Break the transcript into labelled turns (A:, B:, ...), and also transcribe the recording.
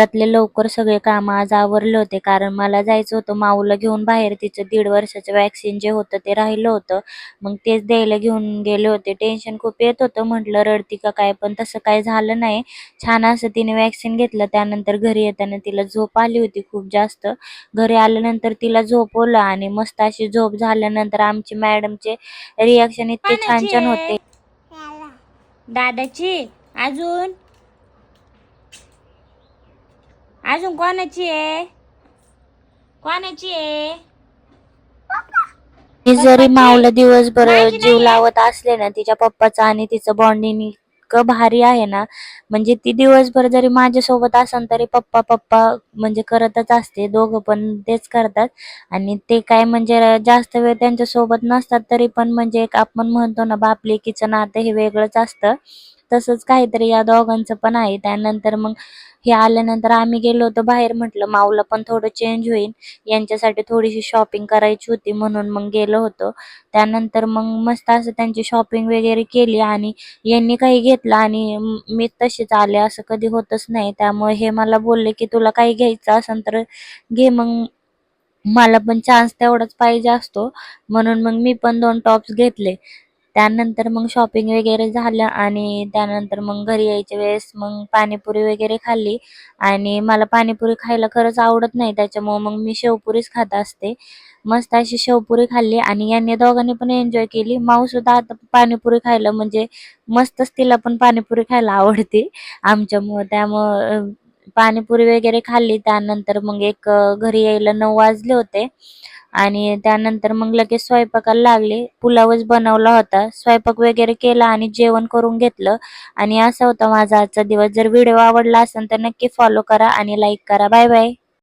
A: घरातले लवकर सगळे काम आज आवरले होते, कारण मला जायचं होतं माऊला घेऊन बाहेर. तिचं 1.5 वर्षाचं वॅक्सिन जे होतं ते राहिलं होतं. मग तेच द्यायला घेऊन गेले होते. टेन्शन खूप येत होतं, म्हटलं रडती का काय, पण तसं काही झालं नाही. छान असं तिने वॅक्सिन घेतलं. त्यानंतर घरी येताना तिला झोप आली होती खूप जास्त. घरी आल्यानंतर तिला झोपवलं आणि मस्त अशी झोप झाल्यानंतर आमची मॅडमचे रिॲक्शन इतके छान छान होते. दादाची अजून अजून कोणाची आहे, कोणाची आहे? मी जरी माऊला दिवसभर जीव लावत असले ना, तिच्या पप्पाचा आणि तिचं बॉन्डिंग इतकं भारी आहे ना, म्हणजे ती दिवसभर जरी माझ्यासोबत असेल तरी पप्पा पप्पा म्हणजे करतच असते. दोघं पण तेच करतात आणि ते काय म्हणजे जास्त वेळ त्यांच्या सोबत नसतात तरी पण म्हणजे एक आपण म्हणतो ना बाप लेकीचं नातं हे वेगळंच असतं. तसंच काहीतरी या दोघांचं पण आहे. त्यानंतर मग हे आल्यानंतर आम्ही गेलो होतो बाहेर. म्हटलं माऊला पण थोडं चेंज होईल, यांच्यासाठी थोडीशी शॉपिंग करायची होती म्हणून मग गेलो होतो. त्यानंतर मग मस्त असं त्यांची शॉपिंग वगैरे केली आणि यांनी काही घेतलं आणि मी तशीच आले, असं कधी होतच नाही. त्यामुळे हे मला बोलले की तुला काही घ्यायचं असेल तर घे. मग मला पण चान्स तेवढाच पाहिजे असतो, म्हणून मग मी पण 2 टॉप्स घेतले. त्यानंतर मग शॉपिंग वगैरे झालं आणि त्यानंतर मग घरी यायच्या वेळेस मग पाणीपुरी वगैरे खाल्ली. आणि मला पाणीपुरी खायला खरंच आवडत नाही, त्याच्यामुळे मग मी शेवपुरीच खात असते. मस्त अशी शेवपुरी खाल्ली आणि यांनी दोघांनी पण एन्जॉय केली. माऊ सुद्धा आता पाणीपुरी खायला म्हणजे मस्तच, तिला पण पाणीपुरी खायला आवडते आमच्यामुळं. त्यामुळं पाणीपुरी वगैरे खाल्ली. त्यानंतर मग घरी यायला 9 वाजले होते आणि त्यानंतर मग लगेच स्वयंपाकाला लागले. पुलावच बनवला होता. स्वयंपाक वगैरे केला आणि जेवण करून घेतलं. आणि असा होता माझा आजचा दिवस. जर व्हिडिओ आवडला असेल तर नक्की फॉलो करा आणि लाईक करा. Bye bye.